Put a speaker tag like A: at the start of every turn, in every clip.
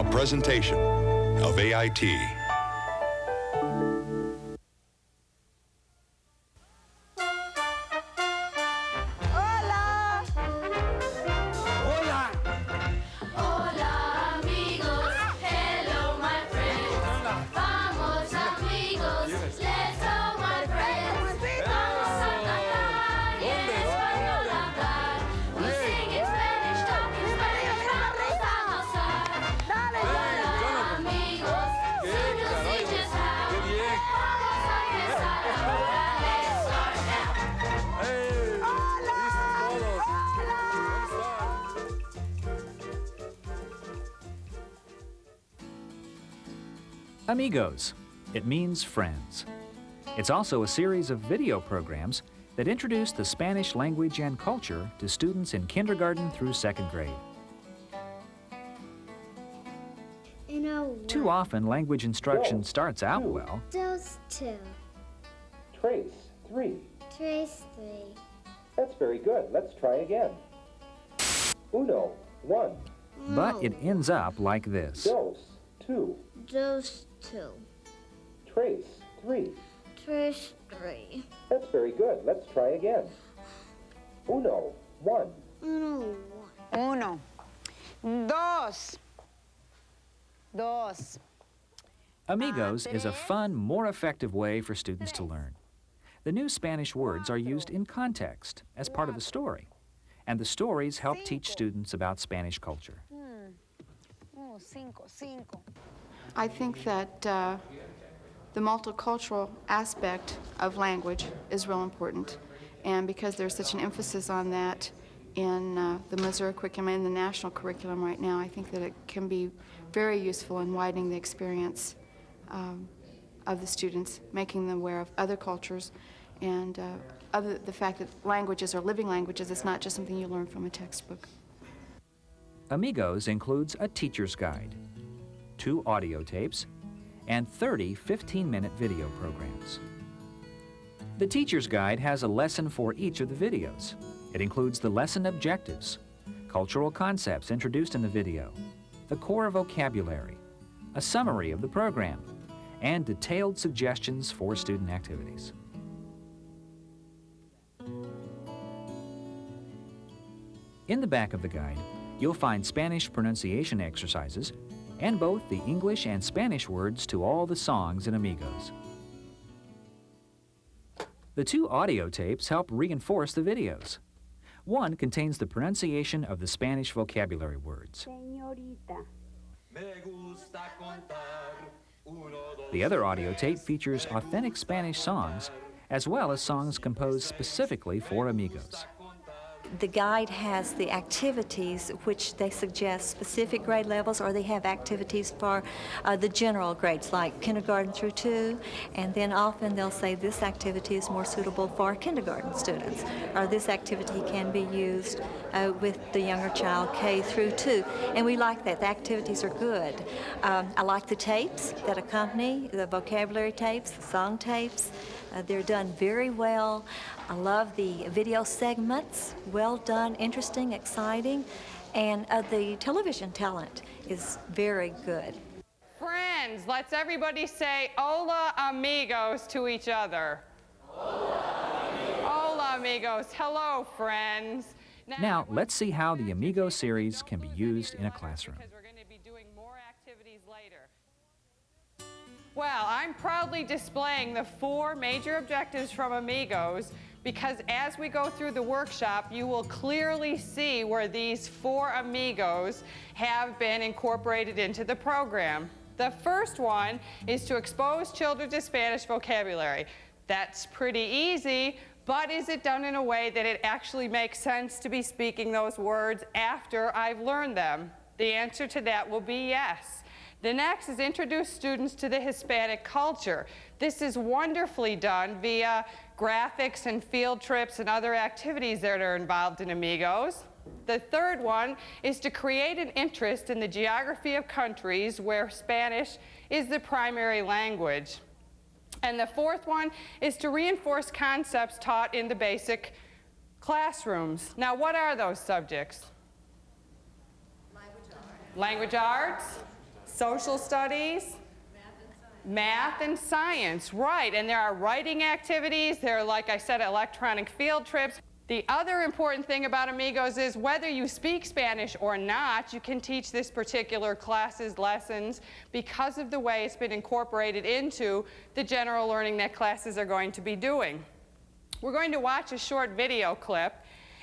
A: A presentation of AIT.
B: Hola amigos, hello my friends. Vamos amigos, let's go my friends. Vamos a cantar y en español hablar. We sing in Spanish, talk in Spanish, vamos a gozar. Hola amigos, soon you'll see just how. Vamos a empezar ahora, let's start now.
C: Amigos. It means friends. It's also a series of video programs that introduce the Spanish language and culture to students in kindergarten through second grade. Too often, language instruction starts out well,
D: Those two.
E: Trace, 3.
D: Trace three.
E: That's very good. Let's try again. Uno, 1.
C: but it ends up like this.
E: Dos, 2.
D: Those two.
E: Trace, 3.
D: Trace three.
E: That's very good. Let's try again. Uno, 1.
D: Uno.
F: Uno, dos, dos.
C: Amigos is a fun, more effective way for students to learn. The new Spanish words are used in context as part of the story, and the stories help teach students about Spanish culture.
F: Uno, cinco, cinco.
G: I think that the multicultural aspect of language is real important. And because there's such an emphasis on that in the Missouri curriculum and the national curriculum right now, I think that it can be very useful in widening the experience of the students, making them aware of other cultures and the fact that languages are living languages. It's not just something you learn from a textbook.
C: Amigos includes a teacher's guide, 2 audio tapes, and 30 15-minute video programs. The teacher's guide has a lesson for each of the videos. It includes the lesson objectives, cultural concepts introduced in the video, the core vocabulary, a summary of the program, and detailed suggestions for student activities. In the back of the guide, you'll find Spanish pronunciation exercises and both the English and Spanish words to all the songs in Amigos. The 2 audio tapes help reinforce the videos. One contains the pronunciation of the Spanish vocabulary words.
F: Señorita.
C: The other audio tape features authentic Spanish songs, as well as songs composed specifically for Amigos.
H: The guide has the activities which they suggest specific grade levels, or they have activities for the general grades like kindergarten through 2, and then often they'll say this activity is more suitable for kindergarten students, or this activity can be used with the younger child K through 2, and we like that. The activities are good. I like the tapes that accompany, the vocabulary tapes, the song tapes. They're done very well. I love the video segments, well done, interesting, exciting, and the television talent is very good.
I: Friends, let's everybody say hola amigos to each other. Hola amigos. Hello, friends.
C: Now, let's see how the Amigo series can be used in a classroom.
I: Because we're going to be doing more activities later. Well, I'm proudly displaying the 4 major objectives from Amigos because as we go through the workshop, you will clearly see where these 4 Amigos have been incorporated into the program. The first one is to expose children to Spanish vocabulary. That's pretty easy, but is it done in a way that it actually makes sense to be speaking those words after I've learned them? The answer to that will be yes. The next is introduce students to the Hispanic culture. This is wonderfully done via graphics and field trips and other activities that are involved in Amigos. The third one is to create an interest in the geography of countries where Spanish is the primary language. And the fourth one is to reinforce concepts taught in the basic classrooms. Now, what are those subjects? Language arts. Social studies? Math and science, right. And there are writing activities. There are, like I said, electronic field trips. The other important thing about Amigos is whether you speak Spanish or not, you can teach this particular class's lessons because of the way it's been incorporated into the general learning that classes are going to be doing. We're going to watch a short video clip,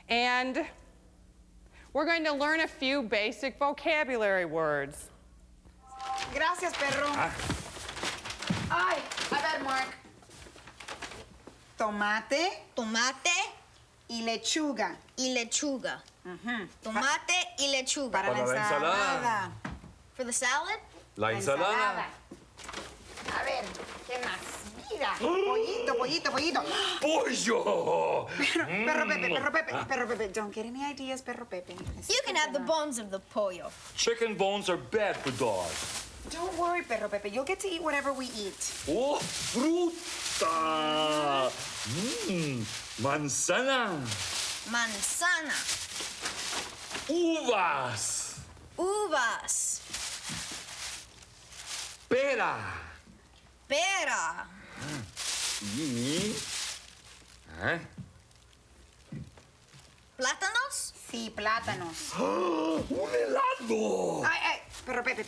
I: and we're going to learn a few basic vocabulary words.
F: Gracias, perro. Ay, a ver, Mark. Tomate
D: Tomate
F: y lechuga.
D: y lechuga. Tomate y lechuga.
F: Para la ensalada.
D: For the salad?
J: La ensalada.
F: A ver, ¿qué más? Mira, pollito, pollito, pollito.
J: ¡Pollo!
F: Perro Pepe, don't get any ideas, Perro Pepe.
D: You can have the bones of the pollo.
J: Chicken bones are bad for dogs.
F: Don't worry, Perro Pepe, you'll get to eat whatever we eat.
J: ¡Oh, fruta! Manzana.
D: Manzana.
J: Uvas.
D: Uvas.
J: Pera.
D: Pera.
J: Y...
D: Plátanos?
F: Sí, plátanos.
J: ¡Un helado!
F: Ay, Perro Pepe.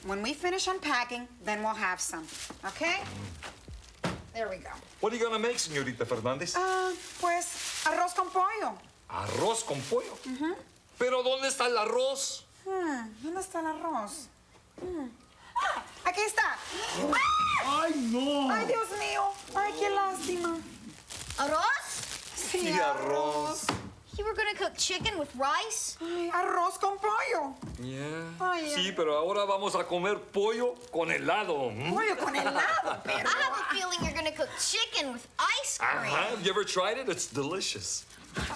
F: When we finish unpacking, then we'll have some, okay? There we go.
J: What are you gonna make, señorita Fernández?
F: Pues arroz con pollo.
J: Arroz con pollo. ¿Pero dónde está el arroz?
F: ¿Dónde está el arroz? ¡Ah! Aquí está.
J: ¡Ay, no!
F: Ay, Dios mío. Ay, qué lástima.
D: Arroz?
F: Sí,
J: arroz.
D: You were gonna cook chicken with rice?
F: Ay, arroz con pollo.
J: Yeah.
F: Ay,
J: Sí, pero ahora vamos a comer pollo con helado.
F: Pollo con helado,
D: I
F: perro.
D: have a feeling you're gonna cook chicken with ice cream.
J: Have you ever tried it? It's delicious.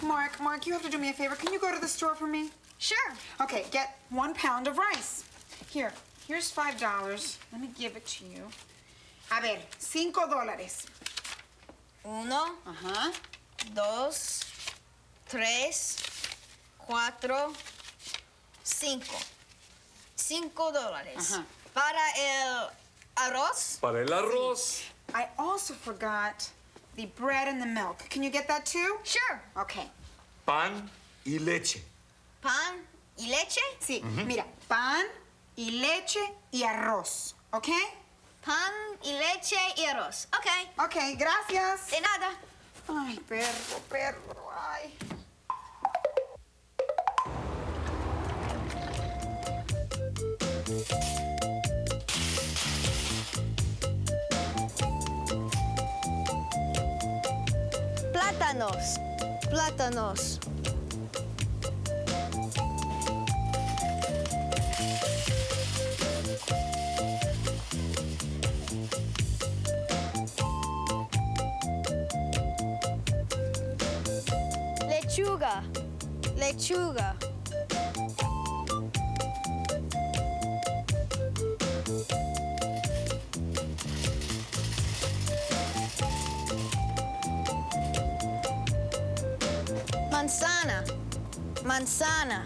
F: Mark, you have to do me a favor. Can you go to the store for me?
D: Sure.
F: Okay, get 1 pound of rice. Here's $5. Let me give it to you. A ver, $5.
D: Uno, dos, tres, cuatro, cinco. $5. Para el arroz?
J: Para el arroz.
F: I also forgot the bread and the milk. Can you get that too?
D: Sure.
F: Okay.
J: Pan y leche.
D: Pan y leche?
F: Sí, mira, pan y leche y arroz. Okay?
D: Pan y leche y arroz. Okay.
F: Okay, gracias.
D: De nada.
F: Ay, perro, ay.
D: Plátanos. Plátanos. Lechuga. Lechuga. Manzana. Manzana.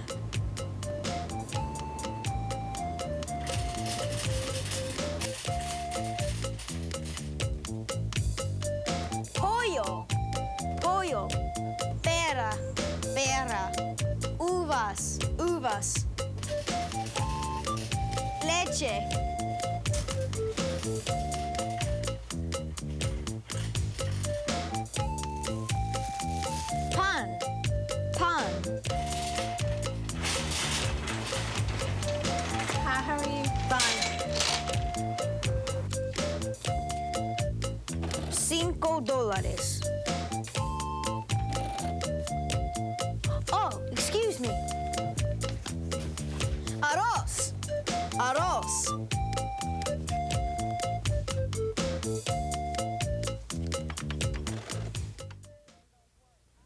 D: Pollo. Pollo. Pera. Pera. Uvas. Uvas. Leche. Pan. Pan.
G: Hi, how are you?
D: Fine. $5. Oh, excuse me. Arroz. Arroz.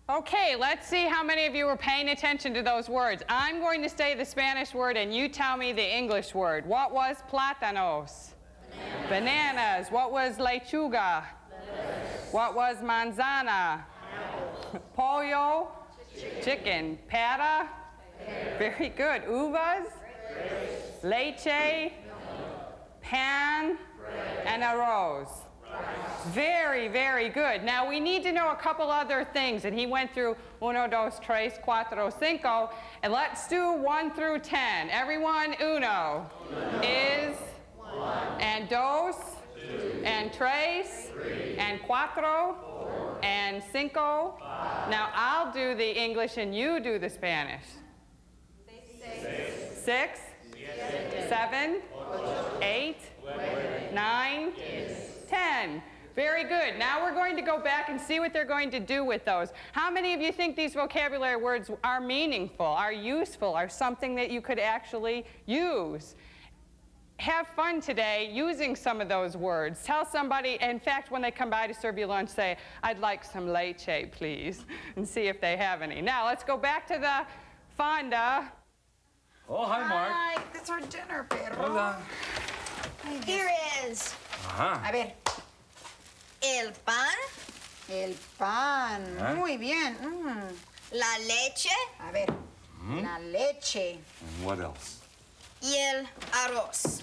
I: Okay, let's see how many of you were paying attention to those words. I'm going to say the Spanish word and you tell me the English word. What was plátanos? Bananas. What was lechuga? What was manzana? Pollo? Chicken. Pera? Very good. Uvas? Leche? pan, and arroz. Very, very good. Now we need to know a couple other things, and he went through 1, 2, 3, 4, 5, and let's do 1 through 10. Everyone, uno is, and dos, and tres, and cuatro, and cinco. Now I'll do the English and you do the Spanish. 6, 7, 8, 9, 10. Very good. Now we're going to go back and see what they're going to do with those. How many of you think these vocabulary words are meaningful, are useful, are something that you could actually use? Have fun today using some of those words. Tell somebody, in fact, when they come by to serve you lunch, say, I'd like some leche, please, and see if they have any. Now let's go back to the fonda.
J: Oh, hi, Mark.
F: Hi, that's our dinner, Pedro.
J: Hola.
D: Here is
J: Ajá.
F: A ver,
D: el pan,
F: el pan.
J: ¿Ah?
F: Muy bien.
D: la leche
F: A ver, la leche
J: And what else?
D: y el arroz.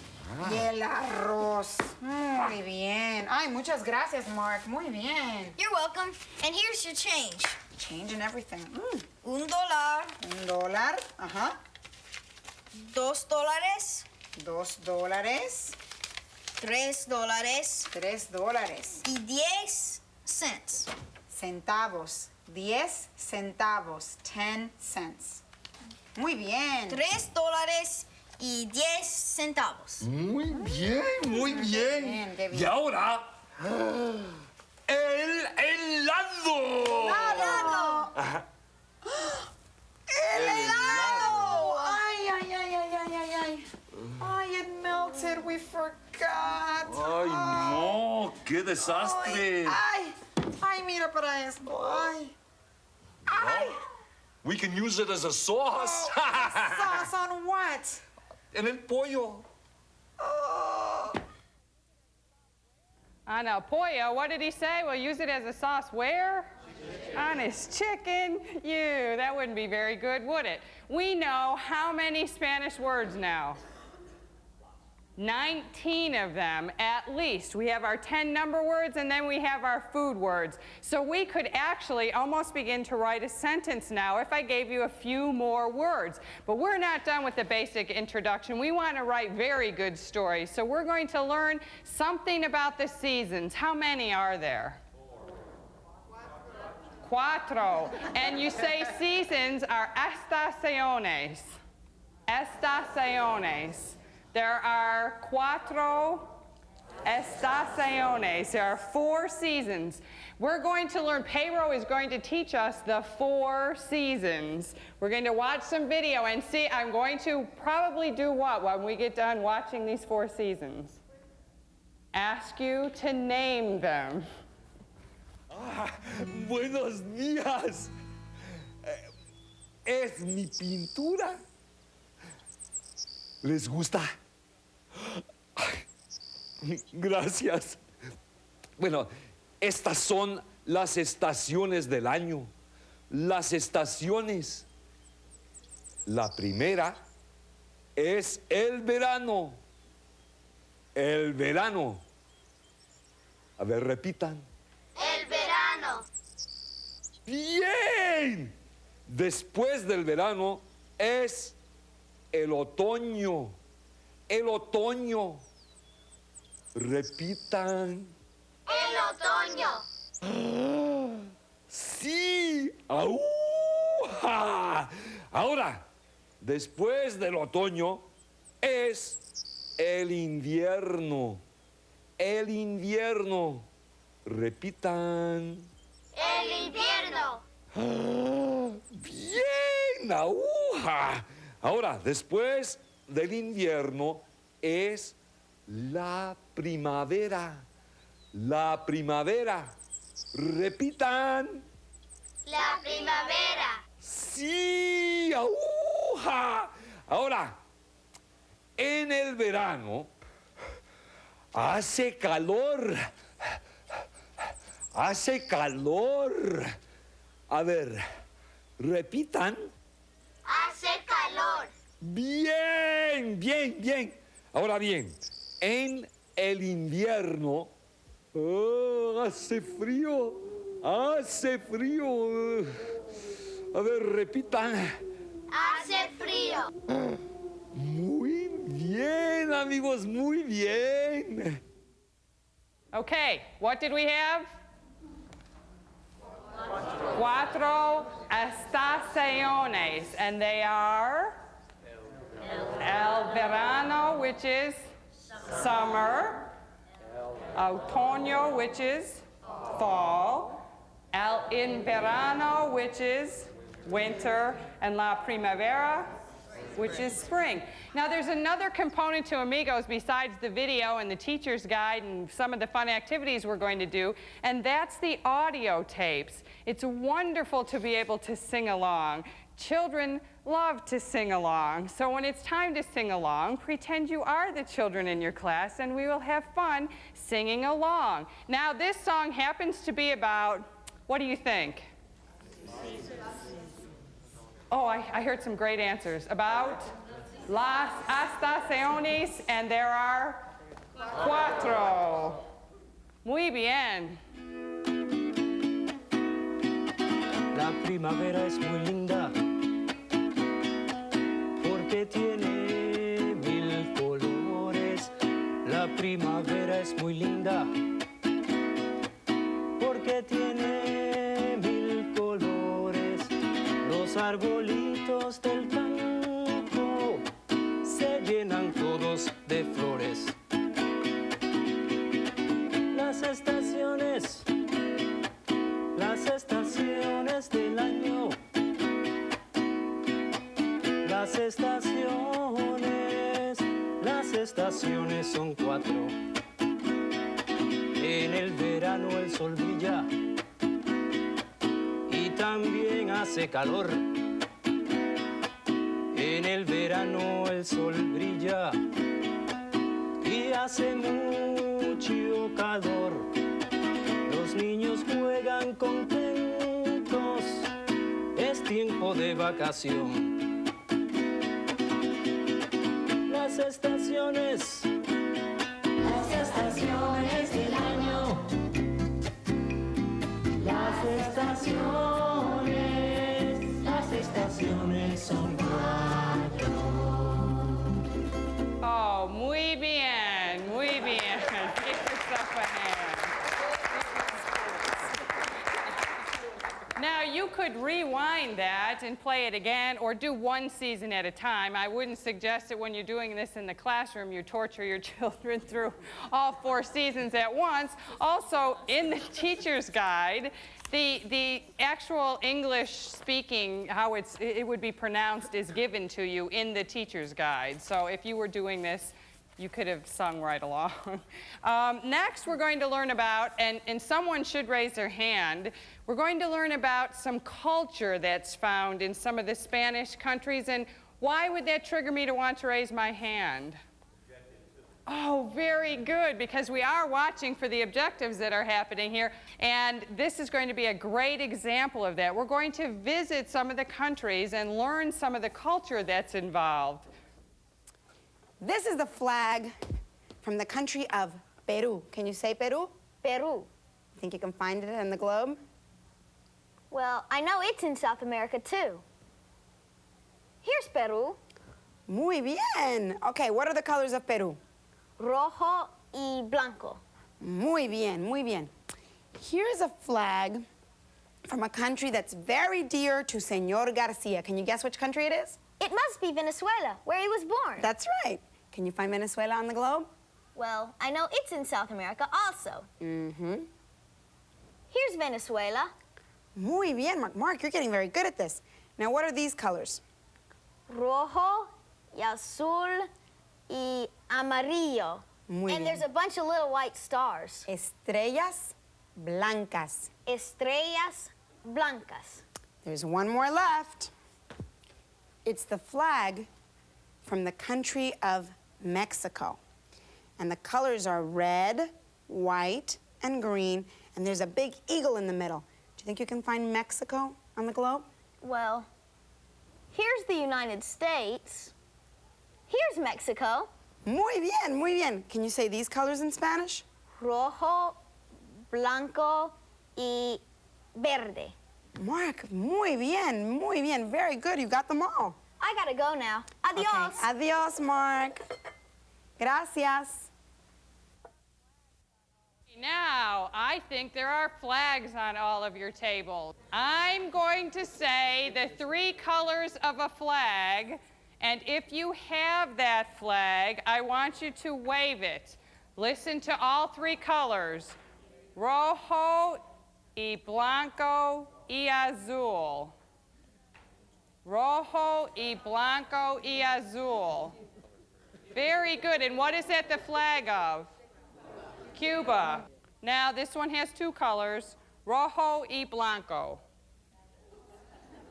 F: y el arroz. Muy bien. Ay, muchas gracias, Mark. Muy bien.
D: You're welcome. And here's your change.
F: Change and everything.
D: $1,
F: $1. Ajá.
D: $2,
F: $2.
D: $3
F: $3.
D: y 10 cents.
F: Centavos. 10 centavos. 10 cents. Muy bien.
D: $3 y 10 centavos.
J: Muy bien, muy bien.
F: Bien, qué bien.
J: Y ahora, el helado.
D: ¡Helado!
F: ¡El helado! Ay, ay, ay, ay, ay, ay, ay. Ay, it melted. We forgot.
J: Ay, no, qué
F: Ay,
J: desastre.
F: ay, ay, mira para esto. Ay. Ay.
J: We can use it as a sauce.
F: Sauce on what?
J: En el pollo.
F: Oh.
I: On el pollo, what did he say? We'll use it as a sauce where? On his chicken. That wouldn't be very good, would it? We know how many Spanish words now? 19 of them, at least. We have our 10 number words, and then we have our food words. So we could actually almost begin to write a sentence now if I gave you a few more words. But we're not done with the basic introduction. We want to write very good stories. So we're going to learn something about the seasons. How many are there? Cuatro. And you say seasons are estaciones. Estaciones. There are cuatro estaciones. There are 4 seasons. We're going to learn, Pedro is going to teach us the 4 seasons. We're going to watch some video and see, I'm going to probably do what when we get done watching these 4 seasons? Ask you to name them.
J: Buenos días. Es mi pintura. ¿Les gusta? Ay, gracias. Bueno, estas son las estaciones del año. Las estaciones. La primera es el verano. El verano. A ver, repitan.
B: El verano.
J: Bien. Después del verano es el otoño. El otoño. Repitan.
B: El otoño.
J: Sí. ¡Aúja! Ahora, después del otoño es el invierno. El invierno. Repitan.
B: El invierno.
J: Bien, aguja. Ahora, después del invierno es la primavera. La primavera. Repitan.
B: La primavera.
J: Sí, aguja. Ahora, en el verano hace calor. Hace calor. A ver, repitan.
B: Hace calor.
J: Bien, bien, bien. Ahora bien, En el invierno, hace frío, hace frío. A ver, repitan.
B: Hace frío.
J: Muy bien, amigos, muy bien.
I: Okay, what did we have? Cuatro estaciones, and they are el verano, which is summer, otoño, which is fall, el invierno, which is winter, and la primavera, which is spring. Now there's another component to Amigos besides the video and the teacher's guide and some of the fun activities we're going to do, and that's the audio tapes. It's wonderful to be able to sing along. Children love to sing along, so when it's time to sing along, pretend you are the children in your class and we will have fun singing along. Now this song happens to be about, what do you think? Oh, I heard some great answers. About las estaciones, and there are cuatro. Muy bien.
K: La primavera es muy linda porque tiene 1000 colores. La primavera es muy linda porque tiene 1000 colores. Los arbolitos del campo se llenan todos de flores. Las estaciones del año. Las estaciones son 4. En el verano el sol brilla y también hace calor. En el verano el sol brilla y hace mucho calor. Los niños juegan contentos, es tiempo de vacación. Las estaciones del año. Las estaciones son 4.
I: Oh, muy bien, muy bien. Give yourself a hand. Now, you could rewind that and play it again or do one season at a time. I wouldn't suggest that when you're doing this in the classroom, you torture your children through all 4 seasons at once. Also, in the teacher's guide, the actual English speaking, how it would be pronounced, is given to you in the teacher's guide. So if you were doing this, you could have sung right along. Next, we're going to learn about, and someone should raise their hand, we're going to learn about some culture that's found in some of the Spanish countries. And why would that trigger me to want to raise my hand? Oh, very good, because we are watching for the objectives that are happening here, and this is going to be a great example of that. We're going to visit some of the countries and learn some of the culture that's involved.
F: This is the flag from the country of Peru. Can you say Peru?
D: Peru.
F: Think you can find it on the globe?
D: Well, I know it's in South America, too. Here's Peru.
F: Muy bien. Okay, what are the colors of Peru?
D: Rojo y blanco.
F: Muy bien, muy bien. Here's a flag from a country that's very dear to Señor Garcia. Can you guess which country it is?
D: It must be Venezuela, where he was born.
F: That's right. Can you find Venezuela on the globe?
D: Well, I know it's in South America also.
F: Mm-hmm.
D: Here's Venezuela.
F: Muy bien, Mark. Mark, you're getting very good at this. Now, what are these colors?
D: Rojo y azul y amarillo.
F: Muy
D: and
F: bien.
D: there's a bunch of little white stars.
F: Estrellas blancas.
D: Estrellas blancas.
F: There's one more left. It's the flag from the country of Mexico. And the colors are red, white, and green, and there's a big eagle in the middle. Do you think you can find Mexico on the globe?
D: Well, here's the United States. Here's Mexico.
F: Muy bien, muy bien. Can you say these colors in Spanish?
D: Rojo, blanco, y verde.
F: Mark, muy bien, muy bien. Very good. You got them all.
D: I gotta go now. Adios.
F: Okay. Adios, Mark. Gracias.
I: Now, I think there are flags on all of your tables. I'm going to say the 3 colors of a flag, and if you have that flag, I want you to wave it. Listen to all 3 colors. Rojo y blanco y azul. Rojo y blanco y azul. Very good. And what is that the flag of? Cuba. Now, this one has 2 colors, rojo y blanco.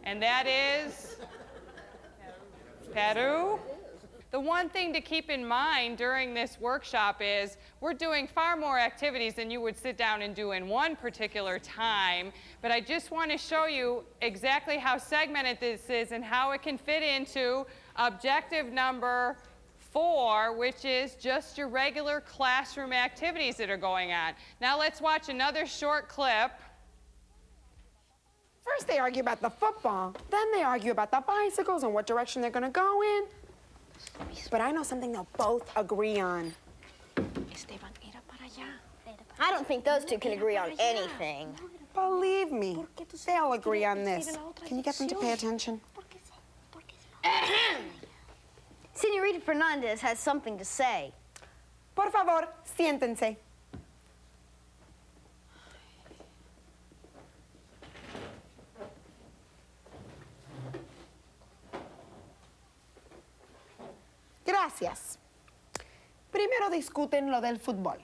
I: And that is Peru. The one thing to keep in mind during this workshop is we're doing far more activities than you would sit down and do in one particular time. But I just want to show you exactly how segmented this is and how it can fit into objective number 4, which is just your regular classroom activities that are going on. Now let's watch another short clip.
F: First they argue about the football, then they argue about the bicycles and what direction they're gonna go in. But I know something they'll both agree on.
D: I don't think those two can agree on anything.
F: Believe me, they'll agree on this. Can you get them to pay attention?
D: Senorita Fernandez has something to say.
F: Por favor, siéntense. Gracias. Primero discuten lo del fútbol.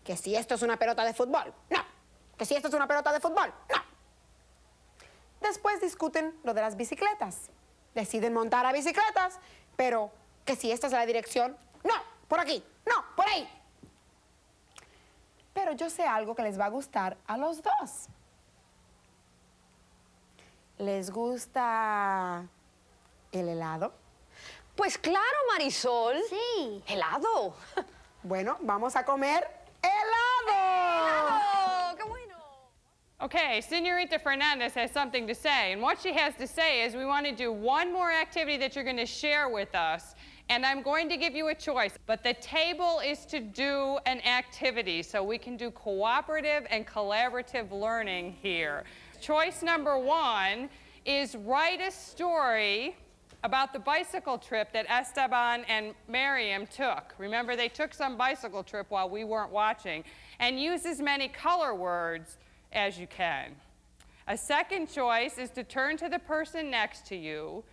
F: Que si esto es una pelota de fútbol. No. Que si esto es una pelota de fútbol. No. Después discuten lo de las bicicletas. Deciden montar a bicicletas, pero que si esta es la dirección. No, por aquí. No, por ahí. Pero yo sé algo que les va a gustar a los dos. ¿Les gusta el helado?
L: Pues claro, Marisol.
D: Sí.
L: Helado.
F: Bueno, vamos a comer helado.
L: ¡Qué bueno!
I: Okay, Senorita Fernandez has something to say, and what she has to say is we want to do one more activity that you're going to share with us, and I'm going to give you a choice, but the table is to do an activity, so we can do cooperative and collaborative learning here. Choice number 1 is write a story about the bicycle trip that Esteban and Miriam took. Remember, they took some bicycle trip while we weren't watching, and use as many color words as you can. A second choice is to turn to the person next to you,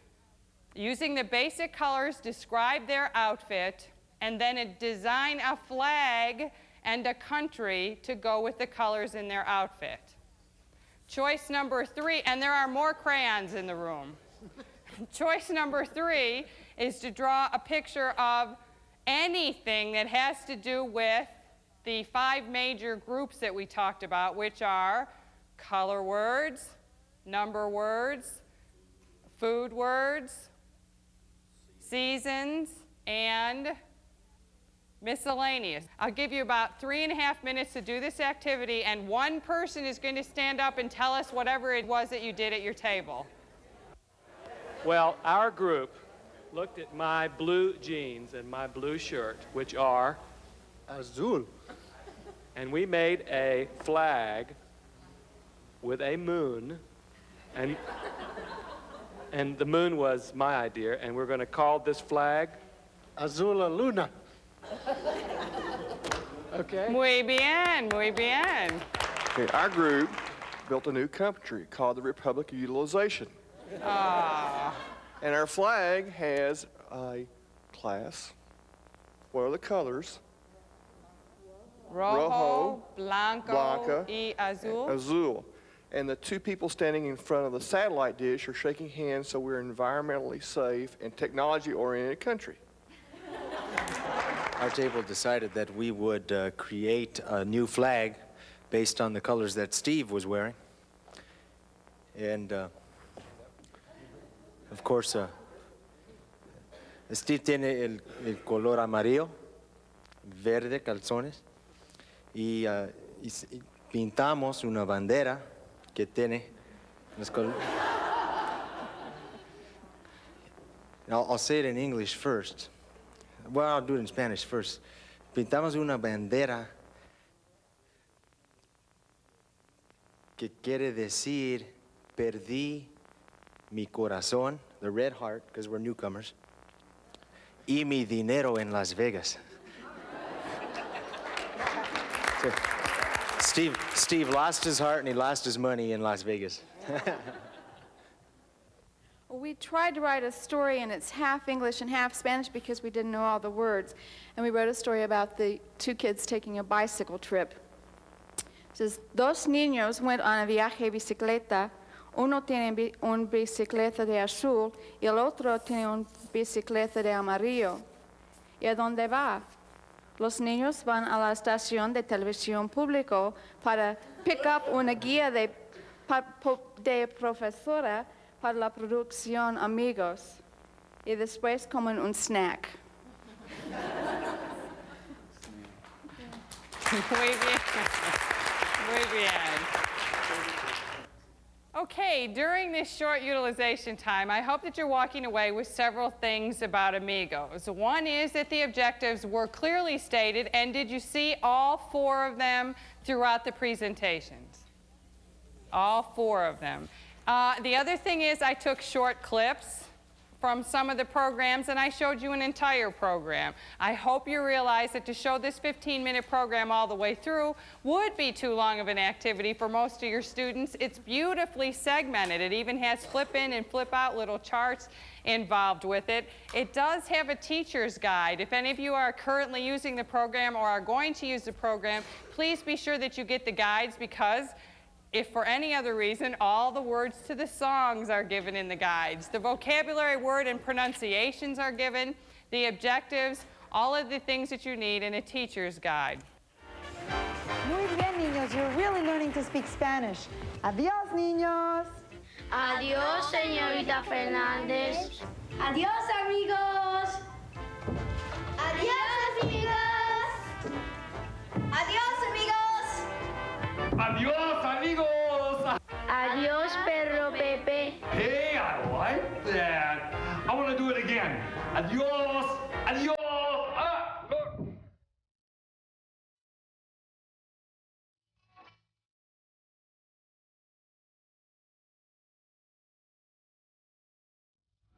I: using the basic colors, describe their outfit, and then design a flag and a country to go with the colors in their outfit. Choice number 3, and there are more crayons in the room. Choice number 3 is to draw a picture of anything that has to do with the 5 major groups that we talked about, which are color words, number words, food words, seasons, and miscellaneous. I'll give you about 3.5 minutes to do this activity, and one person is going to stand up and tell us whatever it was that you did at your table.
K: Well, our group looked at my blue jeans and my blue shirt, which are azul. And we made a flag with a moon, and the moon was my idea, and we're going to call this flag Azul Luna. Okay?
I: Muy bien, muy bien.
M: Okay, our group built a new country called the Republic of Utilization. And our flag has a class. What are the colors?
I: Rojo, blanco, y azul.
M: Azul. And the 2 people standing in front of the satellite dish are shaking hands, so we're an environmentally safe and technology-oriented country.
N: Our table decided that we would create a new flag based on the colors that Steve was wearing. And, of course, Steve tiene el color amarillo, verde, calzones, y pintamos una bandera que tiene los colores. I'll say it in English first. Well, I'll do it in Spanish first. Pintamos una bandera que quiere decir, perdí mi corazón, the red heart, because we're newcomers, y mi dinero en Las Vegas. So, Steve lost his heart and he lost his money in Las Vegas.
G: We tried to write a story, and it's half English and half Spanish because we didn't know all the words. And we wrote a story about the two kids taking a bicycle trip. It says, dos niños went on a viaje de bicicleta. Uno tiene una bicicleta de azul y el otro tiene una bicicleta de amarillo. ¿Y a dónde va? Los niños van a la estación de televisión público para pick up una guía de profesora para la producción Amigos. Y después comen un snack.
I: Muy bien. Muy bien. Okay, during this short utilization time, I hope that you're walking away with several things about Amigos. One is that the objectives were clearly stated, and did you see all 4 of them throughout the presentations? All 4 of them. The other thing is I took short clips from some of the programs, and I showed you an entire program. I hope you realize that to show this 15-minute program all the way through would be too long of an activity for most of your students. It's beautifully segmented. It even has flip-in and flip-out little charts involved with it. It does have a teacher's guide. If any of you are currently using the program or are going to use the program, please be sure that you get the guides, because if for any other reason, all the words to the songs are given in the guides. The vocabulary, word, and pronunciations are given, the objectives, all of the things that you need in a teacher's guide.
O: Muy bien, niños. You're really learning to speak Spanish. Adiós, niños.
B: Adiós, señorita Fernández. Adiós, amigos. Adiós, amigos. Adiós, amigos.
J: Adios, amigos!
B: Adiós, perro Pepe.
J: Hey, I like that. I want to do it again. Adios! Adios! Ah, look.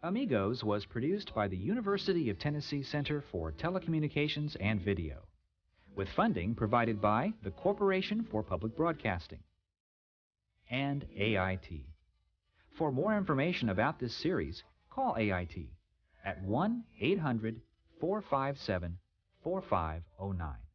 C: Amigos was produced by the University of Tennessee Center for Telecommunications and Video, with funding provided by the Corporation for Public Broadcasting and AIT. For more information about this series, call AIT at 1-800-457-4509.